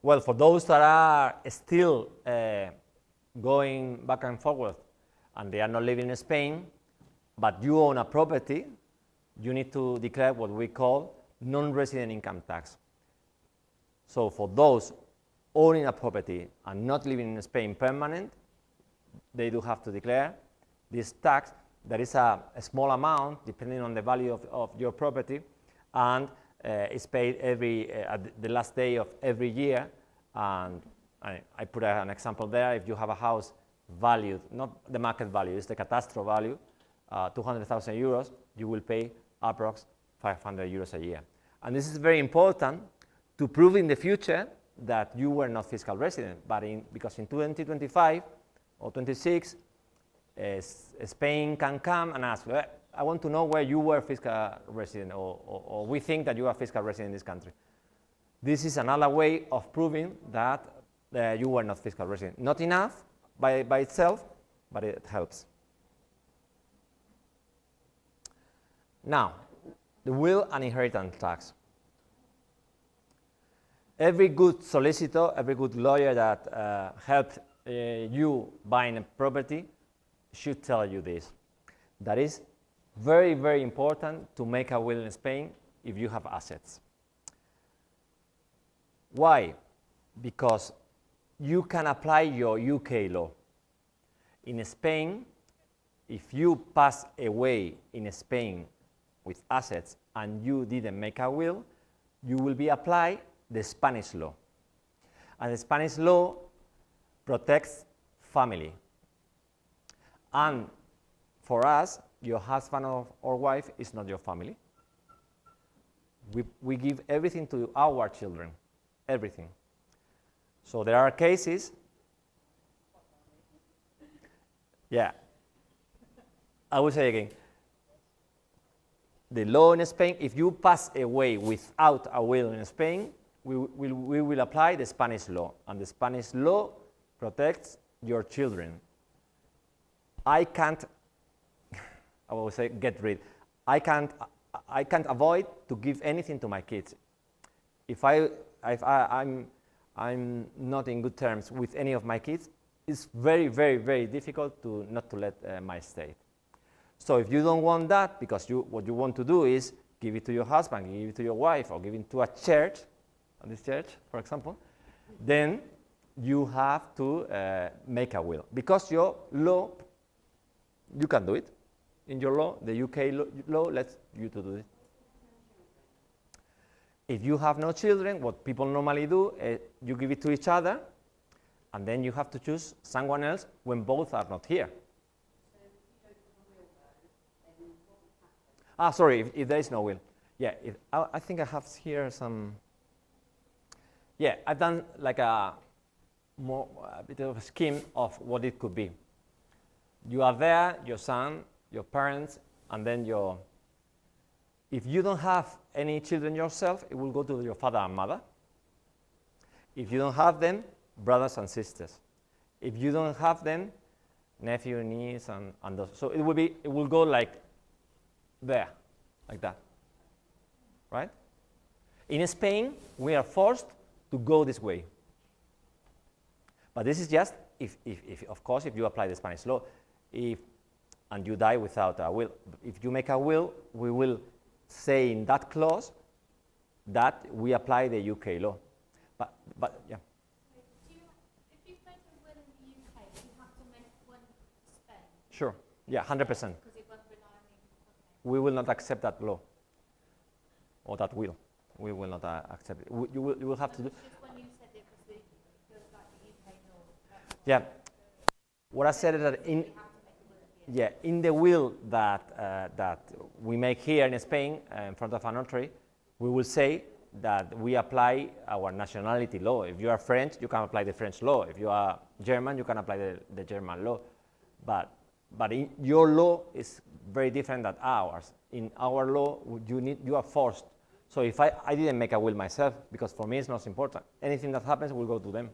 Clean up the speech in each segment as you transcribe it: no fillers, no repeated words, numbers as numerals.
Well, for those that are still going back and forward and they are not living in Spain, but you own a property, you need to declare what we call non-resident income tax. So for those owning a property and not living in Spain permanent, they do have to declare this tax. That is a small amount depending on the value of your property, and it's paid at the last day of every year. And I put an example there. If you have a house valued, not the market value, it's the catastrophe value, 200,000 euros, you will pay approx 500 euros a year. And this is very important to prove in the future that you were not fiscal resident, but because in 2025 or 26, Spain can come and ask, I want to know where you were fiscal resident, or we think that you are fiscal resident in this country. This is another way of proving that you were not fiscal resident. Not enough by itself, but it helps. Now, the will and inheritance tax. Every good solicitor, every good lawyer that helped you buying a property should tell you this. That is very, very important to make a will in Spain if you have assets. Why? Because you can apply your UK law. In Spain, if you pass away in Spain with assets and you didn't make a will, you will be applied the Spanish law. And the Spanish law protects family. And for us, your husband or wife is not your family. We give everything to our children, everything. So there are cases, yeah, I will say again, the law in Spain, if you pass away without a will in Spain, we will apply the Spanish law, and the Spanish law protects your children. I can't, I will say get rid, I can't avoid to give anything to my kids. If I'm not in good terms with any of my kids, it's very, very, very difficult not to let my estate. So if you don't want that, because what you want to do is give it to your husband, give it to your wife, or give it to a church, this church, for example, then you have to make a will. Because your law, you can do it. In your law, the UK law lets you to do it. If you have no children, what people normally do, you give it to each other, and then you have to choose someone else when both are not here. Sorry, if there is no will. Yeah, I think I have here some. Yeah, I've done like a bit of a scheme of what it could be. You are there, your son, your parents, and then if you don't have any children yourself, it will go to your father and mother. If you don't have them, brothers and sisters. If you don't have them, nephew, niece, and those. So it will go like there, like that, right? In Spain, we are forced to go this way. But this is just if of course, if you apply the Spanish law, and you die without a will. If you make a will, we will say in that clause that we apply the UK law. But yeah. If you make a will in the UK, you have to make one in Spain? Sure. Yeah, 100%. Because it won't rely on the. We will not accept that law or that will. We will not accept it. You will have to do. Just when you said it was the UK law. Yeah. What I said is that in the will that we make here in Spain in front of a notary, we will say that we apply our nationality law. If you are French, you can apply the French law. If you are German, you can apply the German law. But in your law is very different than ours. In our law, you are forced. So if I didn't make a will myself, because for me it's not important. Anything that happens will go to them,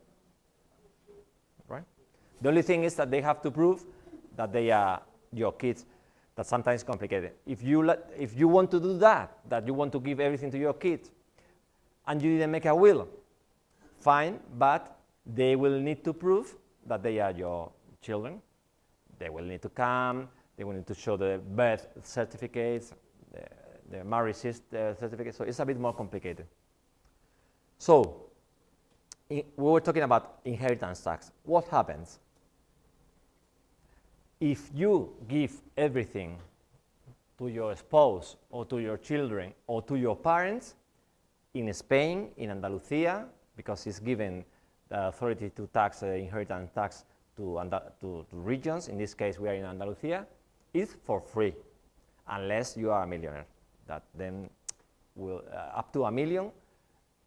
right? The only thing is that they have to prove that they are your kids. That's sometimes complicated. If you want to do that you want to give everything to your kids, and you didn't make a will, fine, but they will need to prove that they are your children. They will need to come, they will need to show the birth certificates, the marriage certificate, so it's a bit more complicated. So, we were talking about inheritance tax. What happens? If you give everything to your spouse or to your children or to your parents in Spain, in Andalusia, because it's given the authority to tax inheritance tax to regions, in this case we are in Andalusia, it's for free, unless you are a millionaire. That then will, up to $1 million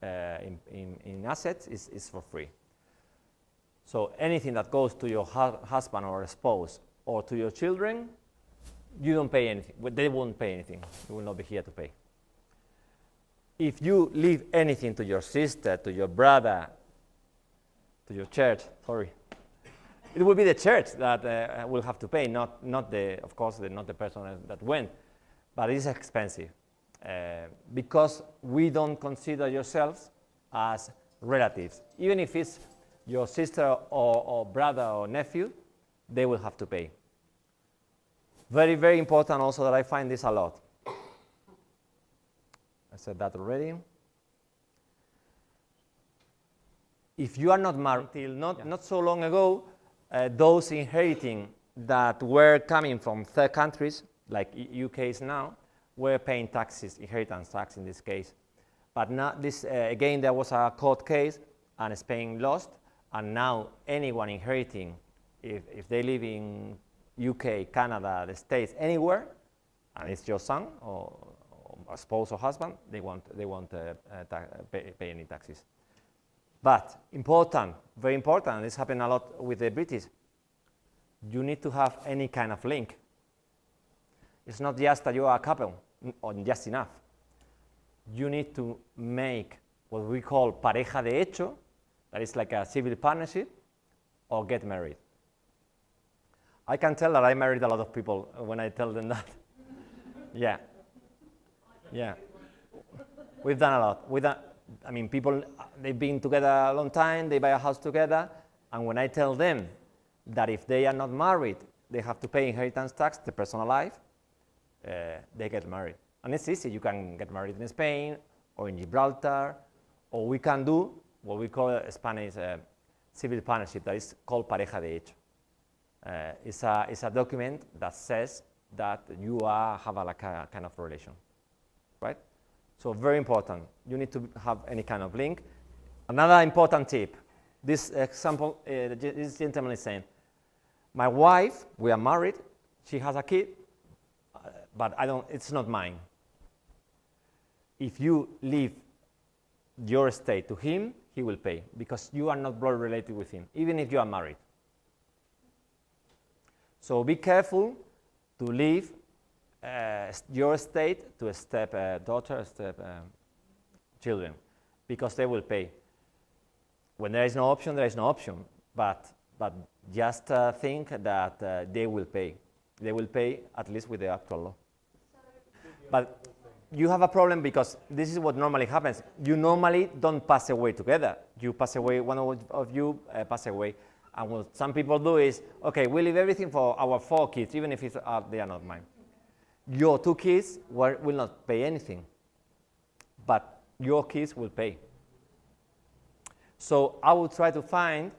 in assets is for free. So anything that goes to your husband or spouse or to your children, you don't pay anything. They won't pay anything. You will not be here to pay. If you leave anything to your sister, to your brother, to your church, sorry, it will be the church that will have to pay, not the, of course, not the person that went, but it's expensive because we don't consider yourselves as relatives. Even if it's your sister or brother or nephew, they will have to pay. Very, very important also that I find this a lot. I said that already. If you are not married till not so long ago, those inheriting that were coming from third countries, like UK is now, were paying taxes, inheritance tax in this case. But now this, again, there was a court case and Spain lost, and now anyone inheriting, if they live in UK, Canada, the States, anywhere, and it's your son or a spouse or husband, they won't pay any taxes. But important, very important, this happened a lot with the British, you need to have any kind of link. It's not just that you are a couple, or just enough. You need to make what we call pareja de hecho, that is like a civil partnership, or get married. I can tell that I married a lot of people when I tell them that. Yeah. Yeah. We've done a lot. I mean, people, they've been together a long time, they buy a house together, and when I tell them that if they are not married, they have to pay inheritance tax, the person alive, they get married. And it's easy. You can get married in Spain or in Gibraltar, or we can do what we call a Spanish civil partnership that is called pareja de hecho. It's a document that says that you have a kind of relation, right? So very important. You need to have any kind of link. Another important tip. This example, this gentleman is saying, my wife, we are married, she has a kid, but it's not mine. If you leave your estate to him, he will pay, because you are not blood related with him, even if you are married. So be careful to leave your estate to a step-daughter, children, because they will pay. When there is no option, there is no option, but just think that they will pay. They will pay at least with the actual law. But you have a problem because this is what normally happens. You normally don't pass away together. You pass away, one of you pass away. And what some people do is, okay, we leave everything for our 4 kids, even if they are not mine. Your 2 kids will not pay anything, but your kids will pay. So I will try to find,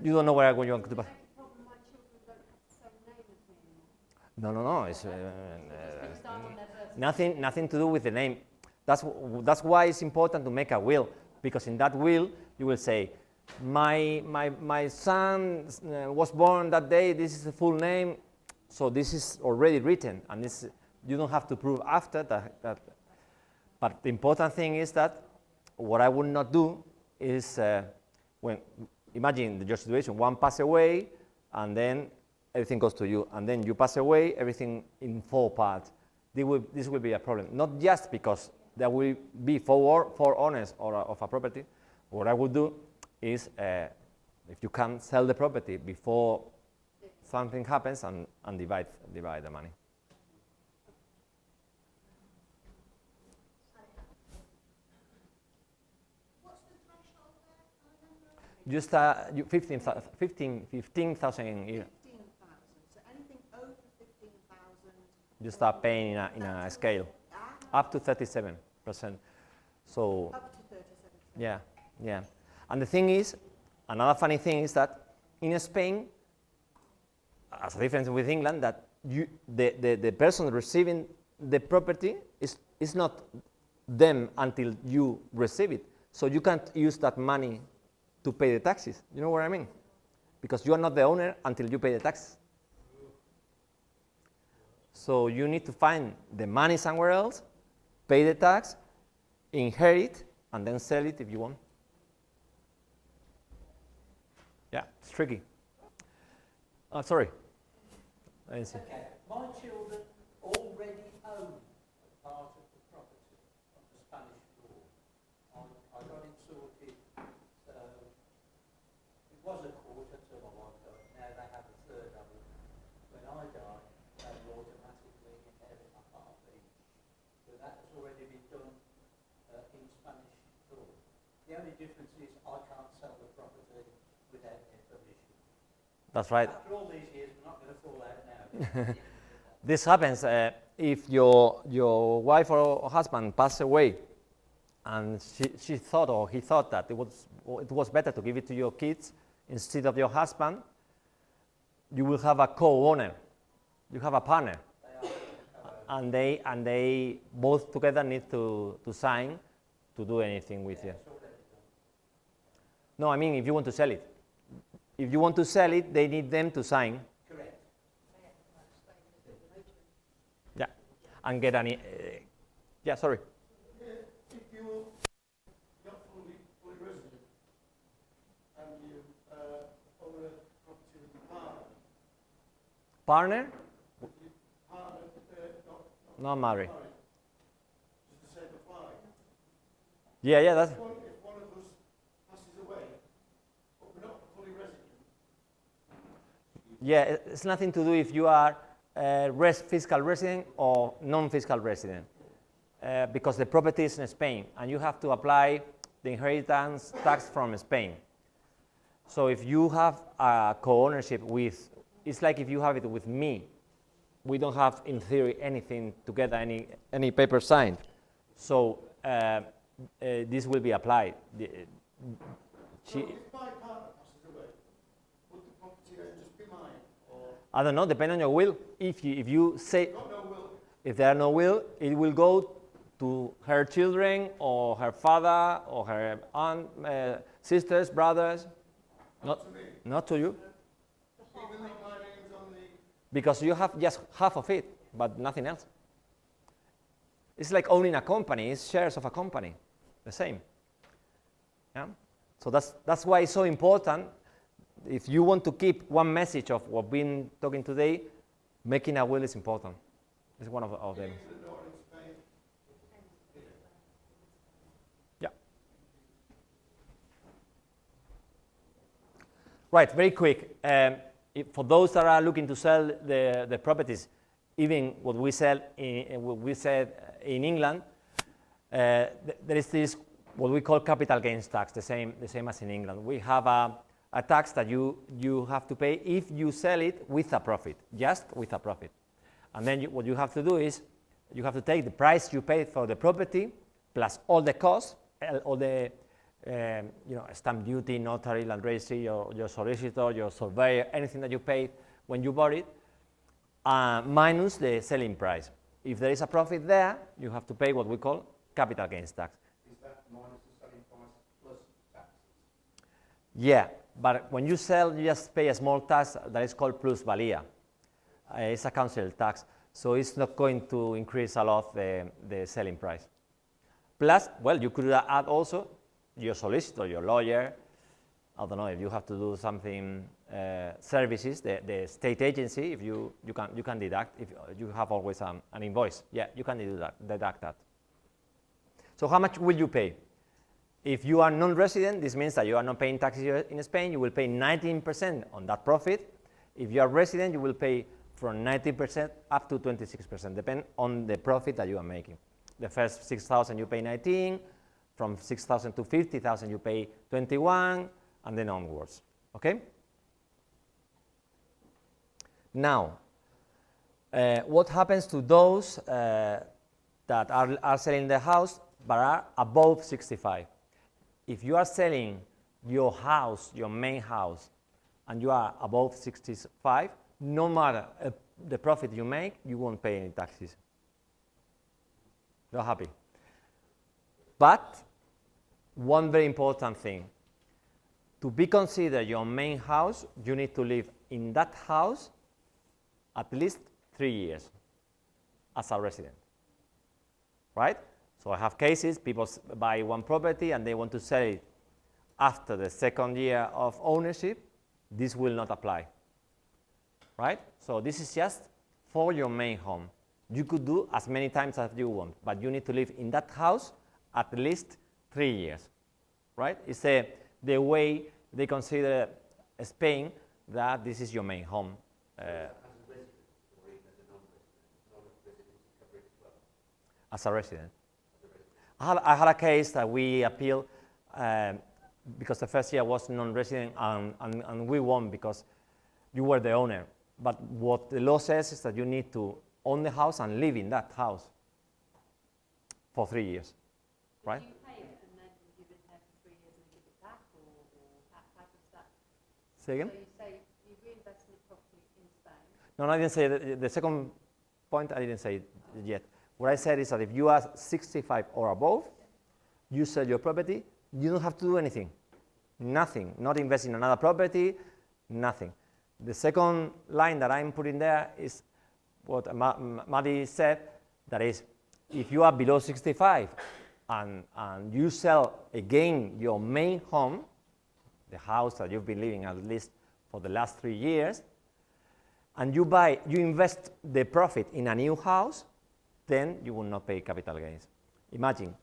you don't know where I'm going to buy. No, it's nothing to do with the name. That's why it's important to make a will, because in that will you will say, my son was born that day, this is the full name, so this is already written, and this, you don't have to prove after that. But the important thing is that what I would not do is, imagine your situation, one pass away, and then everything goes to you, and then you pass away, everything in 4 parts. This will be a problem, not just because there will be 4 owners of a property. What I would do is, if you can, sell the property before something happens and divide the money. What's the time You start 15,000 a year. 15,000. So anything over 15,000. You start paying in a scale up to 37%. So Up to 37%. yeah, yeah. And the thing is, another funny thing is that in Spain, as a difference with England, that the person receiving the property is not them until you receive it. So you can't use that money to pay the taxes. You know what I mean? Because you are not the owner until you pay the taxes. So you need to find the money somewhere else, pay the tax, inherit, and then sell it if you want. Yeah, it's tricky. Sorry. I didn't see. Okay, my children already own a part of the property of the Spanish law. I got it sorted, so it was a quarter till my wife died, now they have a third of it. When I die, they will automatically inherit a half each. So that has already been done in Spanish law. The only difference is I can't sell the property without their permission. That's right. After all these years, we're not going to fall out now. This happens if your wife or husband pass away, and she thought or he thought that it was better to give it to your kids instead of your husband. You will have a co-owner. You have a partner, and they both together need to sign to do anything with you. No, I mean if you want to sell it. If you want to sell it, they need them to sign. Correct. Yeah, and get any. Yeah, sorry. If you're not fully resident and you own a property with your partner, Partner, partner not married. just the same apply. Yeah, that's. If one of us passes away, but we're not fully resident, Yeah, it's nothing to do if you are fiscal resident or non-fiscal resident, because the property is in Spain and you have to apply the inheritance tax from Spain. So if you have a co-ownership with, it's like if you have it with me, we don't have in theory anything together, any paper signed. So this will be applied. so if my partner passes away, would the property then just be mine? Or I don't know, depending on your will. If you say, got no will? if there are no will, it will go to her children or her father or her aunt, sisters, brothers. Not to me. Not to you, Even though my name's on the... because you have just half of it, but nothing else. It's like owning a company. It's shares of a company, the same. Yeah. So that's why it's so important. If you want to keep one message of what we've been talking today, making a will is important. It's one of them. Kings that are in Spain. Yeah. Right, very quick. For those that are looking to sell the properties, even what we said in England, there is this what we call capital gains tax, the same as in England. We have a tax that you have to pay if you sell it with a profit, just with a profit. And then what you have to do is you have to take the price you paid for the property plus all the costs, all the stamp duty, notary, land registry, your solicitor, your surveyor, anything that you paid when you bought it, minus the selling price. If there is a profit there, you have to pay what we call capital gains tax. Is that minus the selling price plus taxes? Yeah, but when you sell, you just pay a small tax that is called plusvalia. It's a council tax, so it's not going to increase a lot the selling price. Plus, well, you could add also your solicitor, your lawyer. I don't know if you have to do something services, the state agency. If you can deduct if you have always an invoice. Yeah, you can deduct that. So how much will you pay? If you are non-resident, this means that you are not paying taxes in Spain. You will pay 19% on that profit. If you are resident, you will pay from 19% up to 26%, depending on the profit that you are making. The first 6,000 you pay 19, from 6,000 to 50,000 you pay 21, and then onwards. Okay? Now, what happens to those that are selling the house but are above 65? If you are selling your house, your main house, and you are above 65, no matter the profit you make, you won't pay any taxes. You're happy. But one very important thing, to be considered your main house, you need to live in that house at least 3 years as a resident, right? So I have cases, people buy one property and they want to sell it after the second year of ownership. This will not apply, right? So this is just for your main home. You could do as many times as you want, but you need to live in that house at least 3 years, right? It's the way they consider Spain that this is your main home. As a resident. I had a case that we appealed because the first year was non-resident and we won because you were the owner. But what the law says is that you need to own the house and live in that house for 3 years, right? Do you pay it and then you live there for 3 years and give it back, or how does that? Say again? So you say you reinvest in the property in Spain. No, I didn't say the second point. I didn't say it yet. What I said is that if you are 65 or above, you sell your property, you don't have to do anything. Nothing. Not invest in another property, nothing. The second line that I'm putting there is what Maddie said, that is, if you are below 65 and you sell again your main home, the house that you've been living at least for the last 3 years, and you invest the profit in a new house, then you will not pay capital gains. Imagine,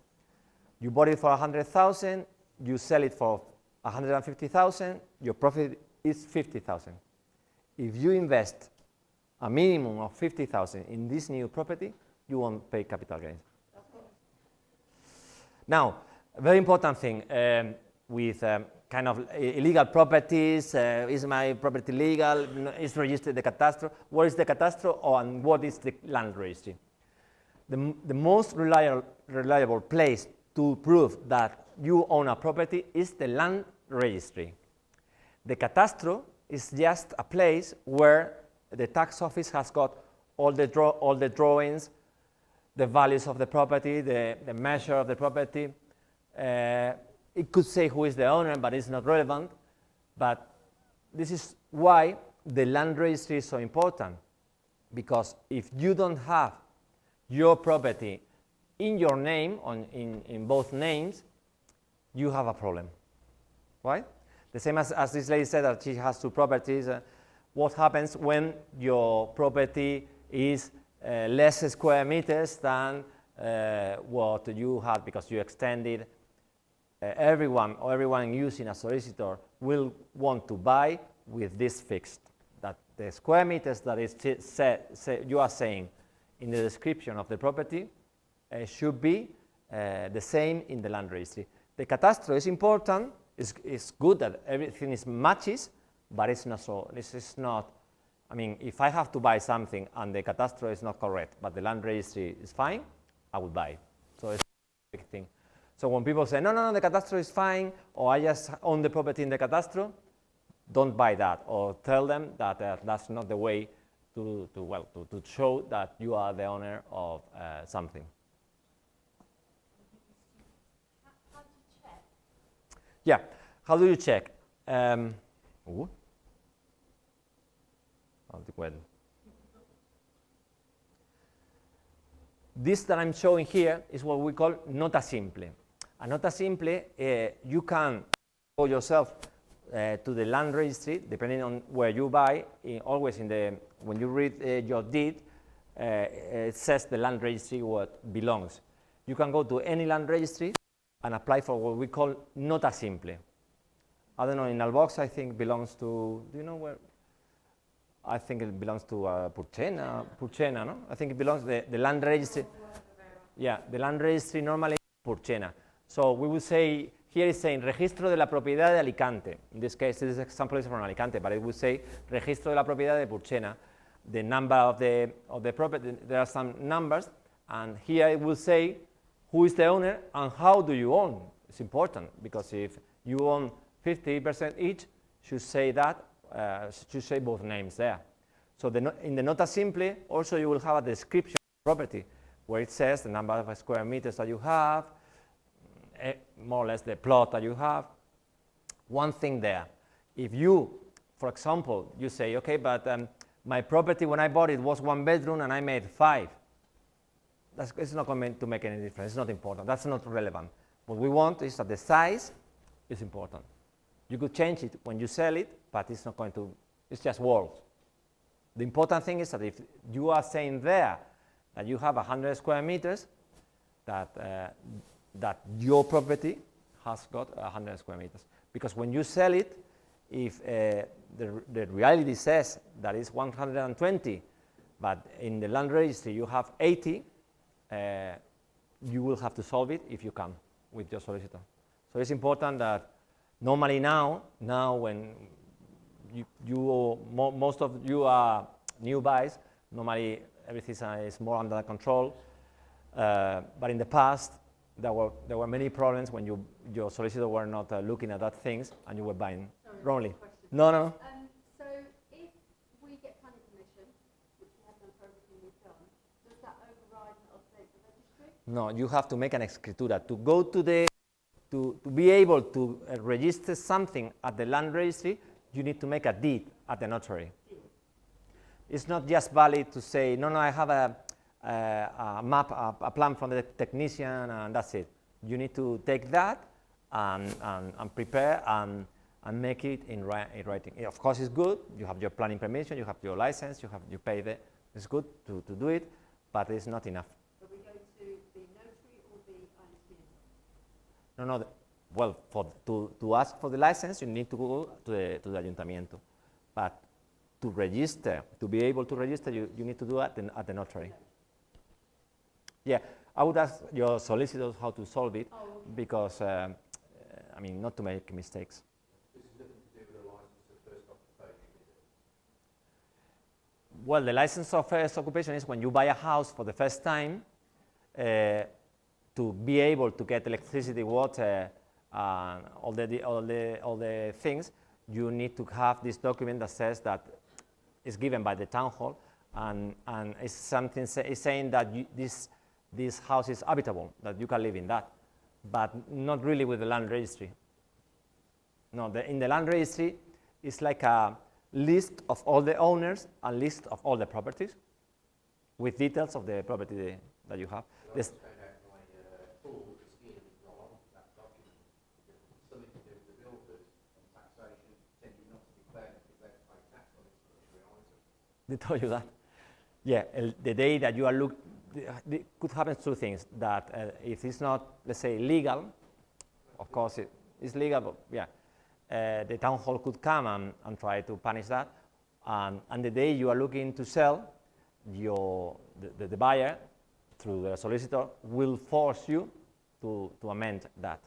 you bought it for 100,000, you sell it for 150,000, your profit is 50,000. If you invest a minimum of 50,000 in this new property, you won't pay capital gains. Now, a very important thing with kind of illegal properties, is my property legal, is registered the catastro, what is the catastro, and what is the land registry? The most reliable place to prove that you own a property is the land registry. The catastro is just a place where the tax office has got all the drawings, the values of the property, the measure of the property. It could say who is the owner, but it's not relevant. But this is why the land registry is so important, because if you don't have your property in your name, in both names, you have a problem, right? The same as this lady said that she has 2 properties. What happens when your property is less square meters than what you had because you extended? Everyone using a solicitor will want to buy with this fixed, that the square meters that is you are saying in the description of the property should be the same in the land registry. The catastro is important. It's good that everything is matches, but it's not so. This is not. I mean, if I have to buy something and the catastro is not correct, but the land registry is fine, I will buy it. So it's a big thing. So when people say, no, the catastro is fine, or I just own the property in the catastro, don't buy that, or tell them that that's not the way to show that you are the owner of something. How do you check? Yeah, how do you check? This that I'm showing here is what we call nota simple. A nota simple, you can go yourself to the land registry, depending on where you buy. Always when you read your deed, it says the land registry what belongs. You can go to any land registry and apply for what we call nota simple. I don't know, in Albox I think belongs to, do you know where? I think it belongs to Purchena, no? I think it belongs to the land registry. Yeah, the land registry normally is Purchena. So we will say here it's saying registro de la propiedad de Alicante. In this case, this example is from Alicante, but it would say registro de la propiedad de Purchena. The number of the property, there are some numbers, and here it will say who is the owner and how do you own. It's important, because if you own 50% each, should say that, should say both names there. So in the nota simple, also you will have a description of the property, where it says the number of square meters that you have, more or less the plot that you have. One thing there, if you, for example, you say, okay, but my property when I bought it was 1 bedroom and I made 5. It's not going to make any difference. It's not important. That's not relevant. What we want is that the size is important. You could change it when you sell it, but it's not going to, it's just words. The important thing is that if you are saying there that you have 100 square meters, that your property has got 100 square meters. Because when you sell it, if the reality says that it's 120, but in the land registry you have 80, you will have to solve it if you can with your solicitor. So it's important that normally now when most of you are new buys, normally everything is more under control. But in the past, there were many problems when your solicitor were not looking at that things and you were buying wrongly. No. So if we get planning permission, which we have done for everything we've done, does that override and update the registry? No, you have to make an escritura. To go to the, to be able to register something at the land registry, you need to make a deed at the notary. It's not just valid to say, no, I have a map, a plan from the technician, and that's it. You need to take that and prepare and make it in writing. Of course, it's good. You have your planning permission, you have your license, you pay the. It's good to do it, but it's not enough. Are we going to the notary or the INSPN? No. Well, to ask for the license, you need to go to the ayuntamiento. But to register, to be able to register, you need to do it at the notary. Yeah, I would ask your solicitors how to solve it, because, I mean, not to make mistakes. This is nothing to do with the license of first occupation, is it? Well, the license of first occupation is when you buy a house for the first time, to be able to get electricity, water, all the things, you need to have this document that says that it's given by the town hall, and it's something it's saying that this house is habitable, that you can live in that, but not really with the land registry. No, in the land registry, it's like a list of all the owners, a list of all the properties, with details of the property that you have. This, they told you that? Yeah, the day that you are it could happen two things. That if it's not, let's say, legal, of course it's legal, but yeah, the town hall could come and try to punish that. And the day you are looking to sell, the buyer, through the solicitor, will force you to amend that.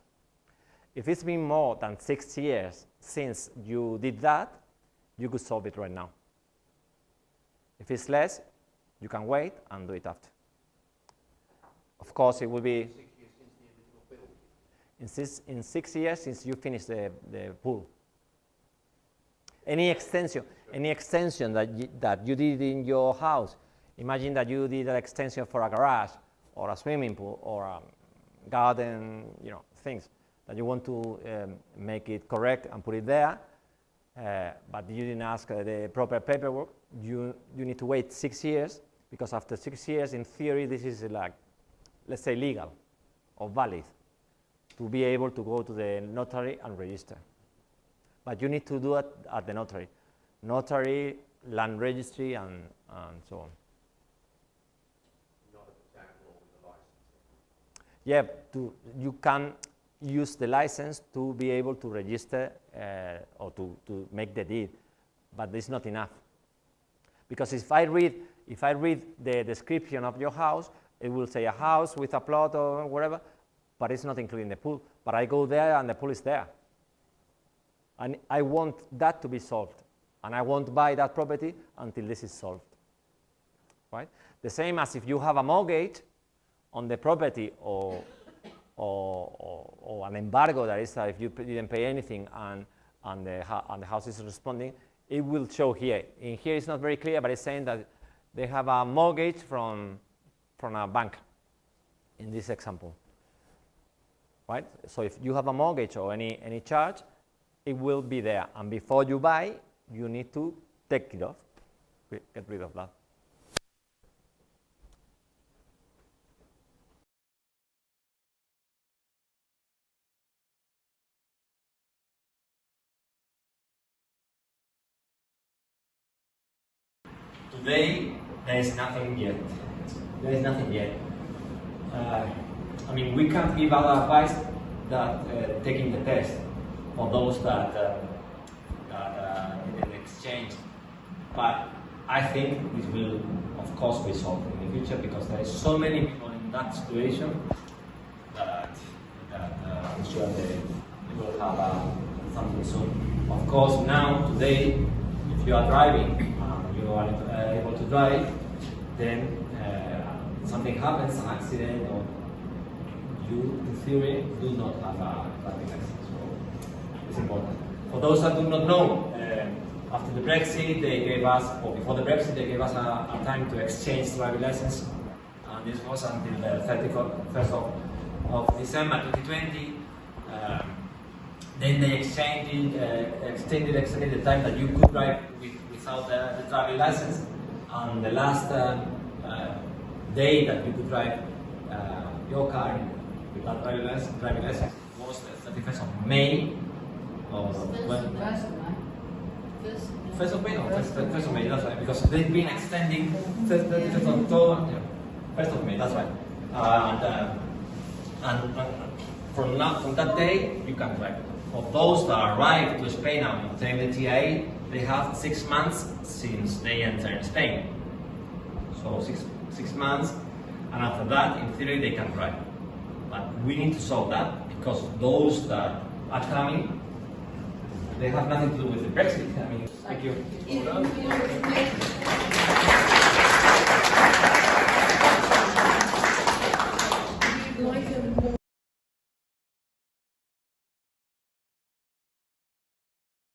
If it's been more than 6 years since you did that, you could solve it right now. If it's less, you can wait and do it after. Of course, it will be 6 years since the original build. in 6 years since you finish the pool. Any extension that you did in your house, imagine that you did an extension for a garage or a swimming pool or a garden, things that you want to make it correct and put it there, but you didn't ask the proper paperwork. You need to wait 6 years, because after 6 years, in theory, this is like, let's say, legal or valid to be able to go to the notary and register. But you need to do it at the notary, land registry, and so on. Not at the town hall with the license. Yeah, you can use the license to be able to register or to make the deed, but it's not enough. Because if I read the description of your house, it will say a house with a plot or whatever, but it's not including the pool. But I go there and the pool is there. And I want that to be solved. And I won't buy that property until this is solved. Right? The same as if you have a mortgage on the property or an embargo, that is, if you didn't pay anything and the house is responding, it will show here. In here it's not very clear, but it's saying that they have a mortgage from a bank in this example. Right? So if you have a mortgage or any charge, it will be there. And before you buy, you need to take it off, get rid of that. Today, there is nothing yet. There is nothing yet. I mean, we can't give our advice that taking the test for those that didn't exchange. But I think this will, of course, be solved in the future because there is so many people in that situation that I'm sure they will have something soon. Of course, now, today, if you are driving, you are able to drive, then something happens, an accident, or you, in theory, do not have a driving license. So it's important. For those that do not know, after the Brexit, they gave us, or before the Brexit, they gave us a time to exchange driving license, and this was until the 31st of December 2020. Then they extended the time that you could drive without the driving license, and the last day that you could drive your car without driving license was the 31st of May. First of May, no, first of May, that's right, because they've been extending 1st of October, yeah, 1st of May, that's right. And from that day, you can drive. For those that arrive to Spain and obtain the TIA, they have 6 months since they enter Spain. So six months, and after that, in theory, they can drive. But we need to solve that because those that are coming, they have nothing to do with the Brexit. I mean, thank you.